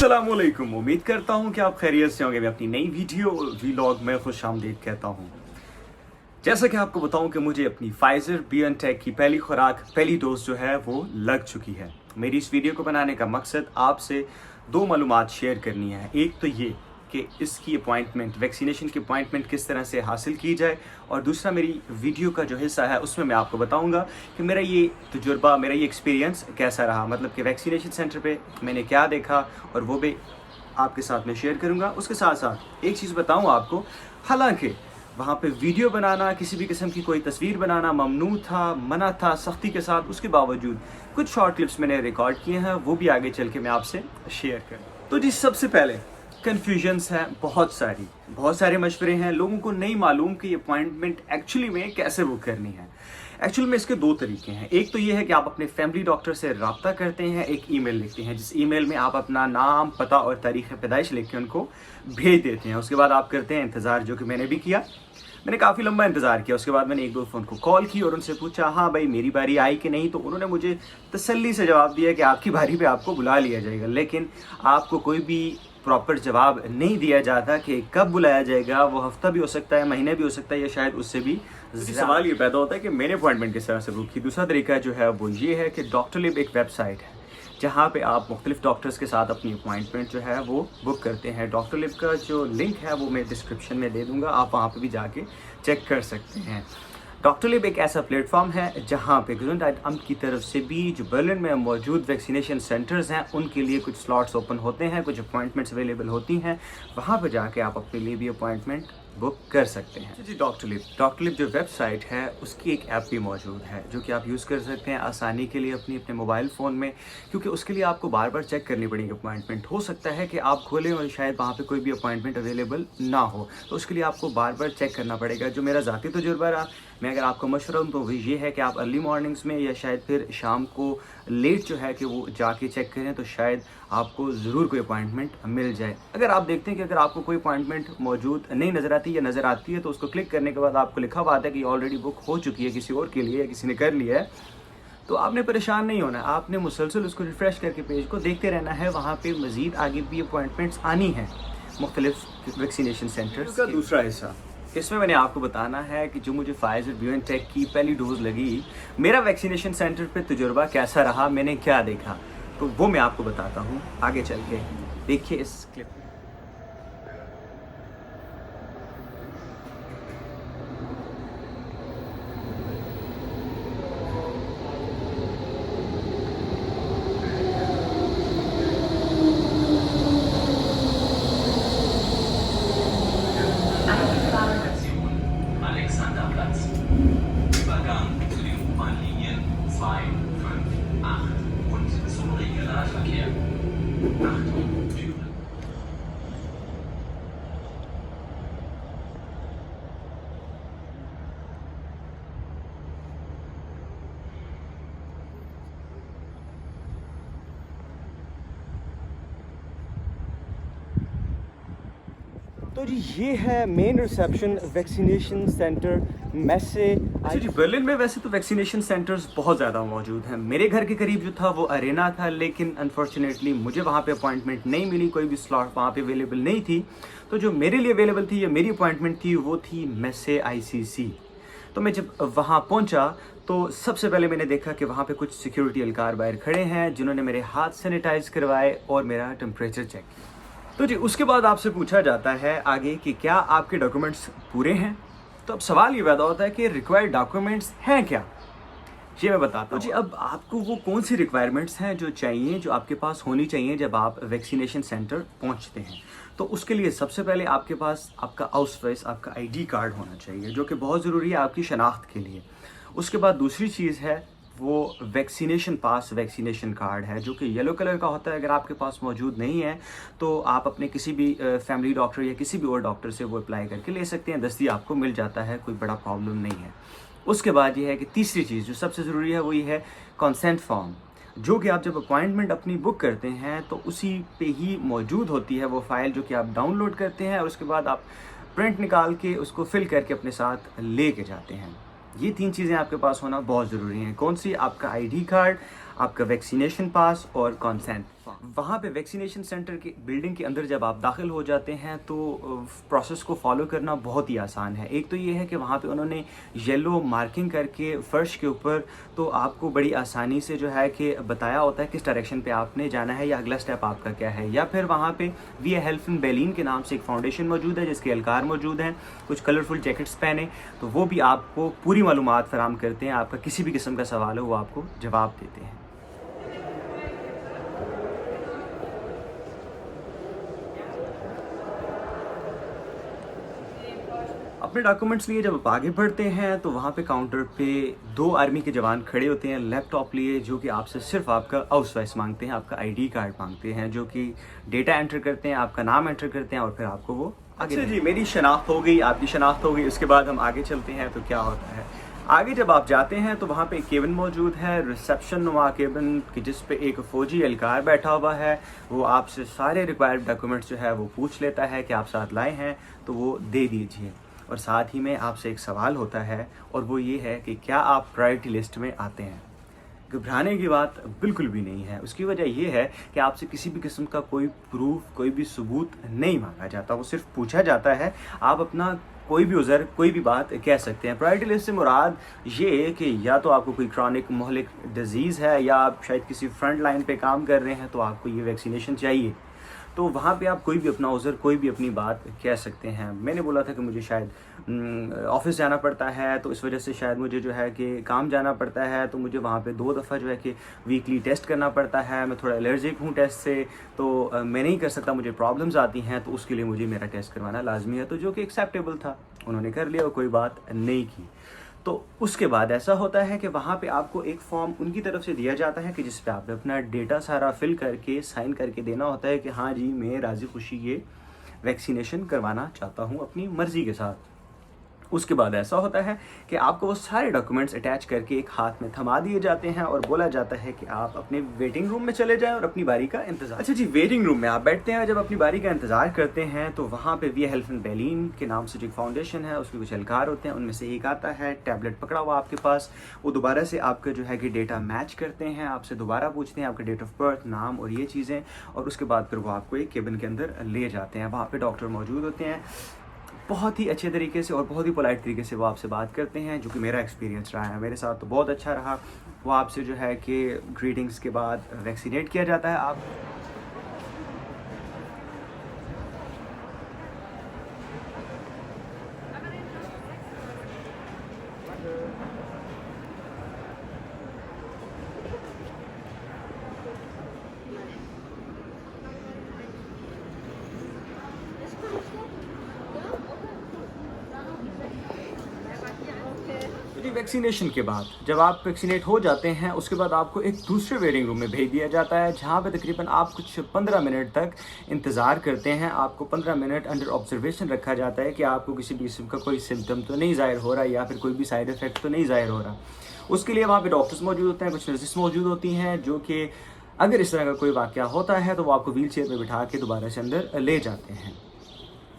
अस्सलामुअलैकुम। उम्मीद करता हूँ कि आप खैरियत से होंगे। मैं अपनी नई वीडियो व्लॉग में खुशामदीद कहता हूँ। जैसा कि आपको बताऊं कि मुझे अपनी फाइजर BioNTech की पहली खुराक पहली डोज जो है वो लग चुकी है। मेरी इस वीडियो को बनाने का मकसद आपसे दो मालूमात शेयर करनी है। एक तो ये कि इसकी अपॉइंटमेंट, वैक्सीनेशन की अपॉइंटमेंट किस तरह से हासिल की जाए, और दूसरा मेरी वीडियो का जो हिस्सा है उसमें मैं आपको बताऊंगा कि मेरा ये तजुर्बा, मेरा ये एक्सपीरियंस कैसा रहा। मतलब कि वैक्सीनेशन सेंटर पे मैंने क्या देखा और वो भी आपके साथ में शेयर करूंगा। उसके साथ साथ एक चीज़ बताऊं आपको, हालांकि वहाँ पे वीडियो बनाना, किसी भी किस्म की कोई तस्वीर बनाना ममनू था, मना था सख्ती के साथ, उसके बावजूद कुछ शॉर्ट क्लिप्स मैंने रिकॉर्ड किए हैं, वो भी आगे चल के मैं आपसे शेयर करूँ। तो जी, सबसे पहले कन्फ्यूजन्स हैं बहुत सारे मशवरे हैं। लोगों को नहीं मालूम कि ये अपॉइंटमेंट एक्चुअली में कैसे बुक करनी है। एक्चुअली में इसके दो तरीके हैं। एक तो ये है कि आप अपने फैमिली डॉक्टर से रब्ता करते हैं, एक ईमेल लिखते हैं, जिस ईमेल में आप अपना नाम, पता और तारीख़ पैदाइश लिख के उनको भेज देते हैं। उसके बाद आप करते हैं इंतज़ार, जो कि मैंने भी किया। मैंने काफ़ी लंबा इंतज़ार किया। उसके बाद मैंने एक दो फ़ोन को कॉल की और उनसे पूछा, हाँ भाई मेरी बारी आई कि नहीं। तो उन्होंने मुझे तसल्ली से जवाब दिया कि आपकी बारी पे आपको बुला लिया जाएगा, लेकिन आपको कोई भी प्रॉपर जवाब नहीं दिया जाता कि कब बुलाया जाएगा। वो हफ्ता भी हो सकता है, महीने भी हो सकता है, या शायद उससे भी। सवाल ये पैदा होता है कि मैंने अपॉइंटमेंट किस तरह से बुक की। दूसरा तरीका जो है वो ये है कि डॉक्टरलिब एक वेबसाइट है जहाँ पे आप मुख्तलिफ डॉक्टर्स के साथ अपनी अपॉइंटमेंट जो है वो बुक करते हैं। डॉक्टरलिब का जो लिंक है वो मैं डिस्क्रिप्शन में दे दूँगा, आप वहाँ पर भी जाके चेक कर सकते हैं। डॉक्टरलिब एक ऐसा प्लेटफॉर्म है जहाँ पे गवर्नमेंट अमन की तरफ से भी जो बर्लिन में मौजूद वैक्सीनेशन सेंटर्स हैं उनके लिए कुछ स्लॉट्स ओपन होते हैं, कुछ अपॉइंटमेंट्स अवेलेबल होती हैं। वहाँ पर जाके आप अपने लिए भी अपॉइंटमेंट बुक कर सकते हैं। जी, डॉक्टरलिब जो वेबसाइट है उसकी एक ऐप भी मौजूद है जो कि आप यूज़ कर सकते हैं आसानी के लिए अपने मोबाइल फ़ोन में, क्योंकि उसके लिए आपको बार बार चेक करनी पड़ेगी अपॉइंटमेंट। हो सकता है कि आप खोलें और शायद वहाँ पे कोई भी अपॉइंटमेंट अवेलेबल ना हो, तो उसके लिए आपको बार बार चेक करना पड़ेगा। जो मेरा ज़ाती तजुर्बा रहा, मैं अगर आपको मशवरा दूँ तो वो ये है कि आप अर्ली मॉर्निंग्स में या शायद फिर शाम को लेट जो है कि वो जाके चेक करें, तो शायद आपको ज़रूर कोई अपॉइंटमेंट मिल जाए। अगर आप देखते हैं कि अगर आपको कोई अपॉइंटमेंट मौजूद नहीं नज़र आती या नज़र आती है, तो उसको क्लिक करने के बाद आपको लिखा हुआ आता है कि ऑलरेडी बुक हो चुकी है किसी और के लिए, या किसी ने कर लिया है, तो आपने परेशान नहीं होना है। आपने मुसलसल उसको रिफ़्रेश करके पेज को देखते रहना है। वहाँ पे मज़ीद आगे भी अपॉइंटमेंट्स आनी हैं मुख्तलिफ वैक्सीनेशन सेंटर्स का। दूसरा हिस्सा इसमें मैंने आपको बताना है कि जो मुझे फाइजर BioNTech की पहली डोज लगी, मेरा वैक्सीनेशन सेंटर पे तजुर्बा कैसा रहा, मैंने क्या देखा, तो वो मैं आपको बताता हूँ आगे चल के। देखिए इस क्लिप में। Alexanderplatz. Übergang zu den U-Bahn-Linien 2, 5, 8 und zum Regionalverkehr. Achtung, Türen. तो जी, ये है मेन रिसेप्शन वैक्सीनेशन सेंटर मैसे। जी, बर्लिन में वैसे तो वैक्सीनेशन सेंटर्स बहुत ज़्यादा मौजूद हैं। मेरे घर के करीब जो था वो अरेना था, लेकिन अनफॉर्चुनेटली मुझे वहाँ पे अपॉइंटमेंट नहीं मिली, कोई भी स्लॉट वहाँ पे अवेलेबल नहीं थी। तो जो मेरे लिए अवेलेबल थी या मेरी अपॉइंटमेंट थी वो थी मैसे ICC। तो मैं जब वहाँ पहुँचा तो सबसे पहले मैंने देखा कि वहाँ पे कुछ सिक्योरिटी एहलकार बाहर खड़े हैं जिन्होंने मेरे हाथ सैनिटाइज करवाए और मेरा टेम्परेचर चेक किया। तो जी, उसके बाद आपसे पूछा जाता है आगे कि क्या आपके डॉक्यूमेंट्स पूरे हैं। तो अब सवाल ये पैदा होता है कि रिक्वायर्ड डॉक्यूमेंट्स हैं क्या। ये मैं बताता हूँ। जी, अब आपको वो कौन सी रिक्वायरमेंट्स हैं जो चाहिए, जो आपके पास होनी चाहिए जब आप वैक्सीनेशन सेंटर पहुँचते हैं। तो उसके लिए सबसे पहले आपके पास आपका आउसवाइस, आपका ID कार्ड होना चाहिए, जो कि बहुत ज़रूरी है आपकी शनाख्त के लिए। उसके बाद दूसरी चीज़ है वो वैक्सीनेशन पास, वैक्सीनेशन कार्ड है, जो कि येलो कलर का होता है। अगर आपके पास मौजूद नहीं है तो आप अपने किसी भी फैमिली डॉक्टर या किसी भी और डॉक्टर से वो अप्लाई करके ले सकते हैं, दस्ती आपको मिल जाता है, कोई बड़ा प्रॉब्लम नहीं है। उसके बाद ये है कि तीसरी चीज़ जो सबसे ज़रूरी है वो ये है कॉन्सेंट फॉर्म, जो कि आप जब अपॉइंटमेंट अपनी बुक करते हैं तो उसी पे ही मौजूद होती है वो फ़ाइल, जो कि आप डाउनलोड करते हैं और उसके बाद आप प्रिंट निकाल के उसको फिल करके अपने साथ ले के जाते हैं। ये तीन चीज़ें आपके पास होना बहुत ज़रूरी हैं। कौन सी? आपका ID कार्ड, आपका वैक्सीनेशन पास और कॉन्सेंट। वहाँ पे वैक्सीनेशन सेंटर की बिल्डिंग के अंदर जब आप दाखिल हो जाते हैं तो प्रोसेस को फॉलो करना बहुत ही आसान है। एक तो ये है कि वहाँ पे उन्होंने येलो मार्किंग करके फ़र्श के ऊपर तो आपको बड़ी आसानी से जो है कि बताया होता है किस डायरेक्शन पे आपने जाना है या अगला स्टेप आपका क्या है। या फिर वहाँ पे वी हेल्थ इन बेलिन के नाम से एक फाउंडेशन मौजूद है जिसके एहलकार मौजूद हैं, कुछ कलरफुल जैकेट्स पहने, तो वो भी आपको पूरी मालूमात फराम करते हैं। आपका किसी भी किस्म का सवाल हो वो आपको जवाब देते हैं। अपने डॉक्यूमेंट्स लिए जब आप आगे बढ़ते हैं तो वहाँ पे काउंटर पे 2 आर्मी के जवान खड़े होते हैं लैपटॉप लिए, जो कि आपसे सिर्फ आपका आउसवाइस मांगते हैं, आपका आईडी कार्ड मांगते हैं, जो कि डेटा एंटर करते हैं, आपका नाम एंटर करते हैं और फिर आपको वो आगे। अच्छा जी, मेरी शनाख्त हो गई, आपकी शनाख्त हो गई, उसके बाद हम आगे चलते हैं तो क्या होता है। आगे जब आप जाते हैं तो वहाँ पे एक केबिन मौजूद है, रिसेप्शन नुमा केबिन की, जिस पे एक फ़ौजी एहलकार बैठा हुआ है। वो आपसे सारे रिक्वायर्ड डॉक्यूमेंट्स जो है वो पूछ लेता है कि आप साथ लाए हैं तो वो दे दीजिए। और साथ ही में आपसे एक सवाल होता है और वो ये है कि क्या आप प्रायोरिटी लिस्ट में आते हैं। घबराने की बात बिल्कुल भी नहीं है। उसकी वजह ये है कि आपसे किसी भी किस्म का कोई प्रूफ, कोई भी सबूत नहीं मांगा जाता, वो सिर्फ पूछा जाता है। आप अपना कोई भी उज़र, कोई भी बात कह सकते हैं। प्रायोरिटी लिस्ट से मुराद ये कि या तो आपको कोई क्रॉनिक मोहलिक डिजीज़ है या आप शायद किसी फ्रंट लाइन पे काम कर रहे हैं तो आपको ये वैक्सीनेशन चाहिए, तो वहाँ पे आप कोई भी अपना उज़र, कोई भी अपनी बात कह सकते हैं। मैंने बोला था कि मुझे शायद ऑफिस जाना पड़ता है तो इस वजह से शायद मुझे जो है कि काम जाना पड़ता है, तो मुझे वहाँ पे 2 दफ़ा जो है कि वीकली टेस्ट करना पड़ता है। मैं थोड़ा एलर्जिक हूँ टेस्ट से, तो मैं नहीं कर सकता, मुझे प्रॉब्लम्स आती हैं, तो उसके लिए मुझे मेरा टेस्ट करवाना लाजमी है। तो जो कि एक्सेप्टेबल था, उन्होंने कर लिया और कोई बात नहीं की। तो उसके बाद ऐसा होता है कि वहाँ पे आपको एक फॉर्म उनकी तरफ से दिया जाता है कि जिस पे आपने अपना डेटा सारा फिल करके साइन करके देना होता है कि हाँ जी, मैं राज़ी खुशी ये वैक्सीनेशन करवाना चाहता हूँ अपनी मर्ज़ी के साथ। उसके बाद ऐसा होता है कि आपको वो सारे डॉक्यूमेंट्स अटैच करके एक हाथ में थमा दिए जाते हैं और बोला जाता है कि आप अपने वेटिंग रूम में चले जाएं और अपनी बारी का इंतज़ार। अच्छा जी, वेटिंग रूम में आप बैठते हैं, जब अपनी बारी का इंतज़ार करते हैं तो वहाँ पे वी हेल्थ इन बेलिन के नाम से जो फाउंडेशन है उसके कुछ एहलकार होते हैं। उनमें से एक आता है, टैबलेट पकड़ा हुआ आपके पास, वो दोबारा से आपका जो है कि डेटा मैच करते हैं, आपसे दोबारा पूछते हैं आपका डेट ऑफ बर्थ, नाम और ये चीज़ें, और उसके बाद फिर वो आपको एक केबिन के अंदर ले जाते हैं। वहाँ पर डॉक्टर मौजूद होते हैं, बहुत ही अच्छे तरीके से और बहुत ही पोलाइट तरीके से वो आपसे बात करते हैं, जो कि मेरा एक्सपीरियंस रहा है। मेरे साथ तो बहुत अच्छा रहा। वो आपसे जो है कि ग्रीटिंग्स के बाद वैक्सीनेट किया जाता है। आप वैक्सीनेशन के बाद जब आप वैक्सीनेट हो जाते हैं उसके बाद आपको एक दूसरे वेटिंग रूम में भेज दिया जाता है, जहां पे तकरीबन आप कुछ 15 मिनट तक इंतज़ार करते हैं। आपको 15 मिनट अंडर ऑब्जर्वेशन रखा जाता है कि आपको किसी भी किस्म का कोई सिम्टम तो नहीं ज़ाहिर हो रहा या फिर कोई भी साइड इफ़ेक्ट तो नहीं ज़ाहिर हो रहा। उसके लिए वहाँ पे डॉक्टर्स मौजूद होते हैं, कुछ नर्सेस मौजूद होती हैं, जो कि अगर इस तरह का कोई वाक़या होता है तो वो आपको व्हील चेयर पर बिठा के दोबारा से अंदर ले जाते हैं।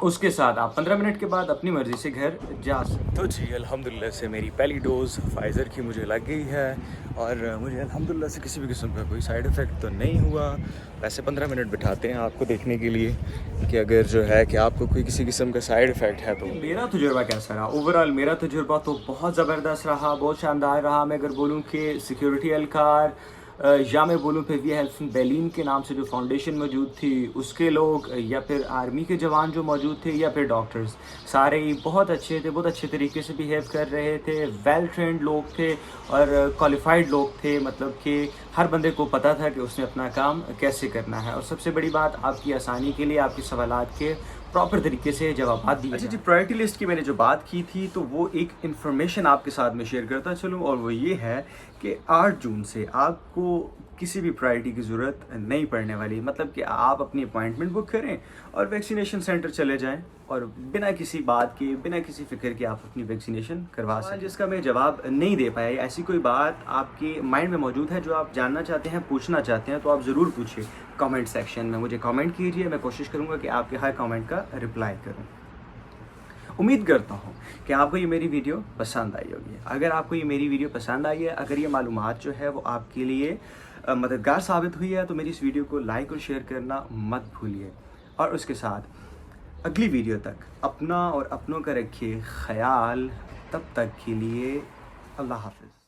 उसके साथ आप 15 मिनट के बाद अपनी मर्ज़ी से घर जा सकते। तो जी अल्हम्दुलिल्लाह से मेरी पहली डोज़ फाइज़र की मुझे लग गई है और मुझे अल्हम्दुलिल्लाह से किसी भी किस्म का कोई साइड इफ़ेक्ट तो नहीं हुआ। वैसे 15 मिनट बिठाते हैं आपको देखने के लिए कि अगर जो है कि आपको कोई किसी किस्म का साइड इफ़ेक्ट है तो। मेरा तजुर्बा कैसा रहा? ओवरऑल मेरा तजुर्बा तो बहुत ज़बरदस्त रहा, बहुत शानदार रहा। मैं अगर बोलूँ कि सिक्योरिटी एहलकार या मैं बोलूँ फिर वी हेल्थ इन बेलिन के नाम से जो फाउंडेशन मौजूद थी उसके लोग, या फिर आर्मी के जवान जो मौजूद थे, या फिर डॉक्टर्स, सारे ही बहुत अच्छे थे, बहुत अच्छे तरीके से बिहेव कर रहे थे। वेल ट्रेंड लोग थे और क्वालिफाइड लोग थे, मतलब कि हर बंदे को पता था कि उसने अपना काम कैसे करना है। और सबसे बड़ी बात, आपकी आसानी के लिए आपके सवालात के प्रॉपर तरीके से जवाब दिए। अच्छा जी, प्रायोरिटी लिस्ट की मैंने जो बात की थी तो वो एक इन्फॉर्मेशन आपके साथ में शेयर करता चलूँ, और वो ये है कि 8 जून से आपको किसी भी प्रायोरिटी की ज़रूरत नहीं पड़ने वाली। मतलब कि आप अपनी अपॉइंटमेंट बुक करें और वैक्सीनेशन सेंटर चले जाएं और बिना किसी बात के, बिना किसी फ़िक्र के आप अपनी वैक्सीनेशन करवा सकें। जिसका मैं जवाब नहीं दे पाया, ऐसी कोई बात आपके माइंड में मौजूद है जो आप जानना चाहते हैं, पूछना चाहते हैं, तो आप ज़रूर पूछिए कमेंट सेक्शन में। मुझे कमेंट कीजिए, मैं कोशिश करूँगा कि आपके हर कमेंट का रिप्लाई करूँ। उम्मीद करता हूँ कि आपको ये मेरी वीडियो पसंद आई होगी। अगर आपको ये मेरी वीडियो पसंद आई है, अगर ये मालूमात जो है वो आपके लिए मददगार साबित हुई है, तो मेरी इस वीडियो को लाइक और शेयर करना मत भूलिए। और उसके साथ अगली वीडियो तक अपना और अपनों का रखिए ख्याल। तब तक के लिए अल्लाह हाफ़िज़।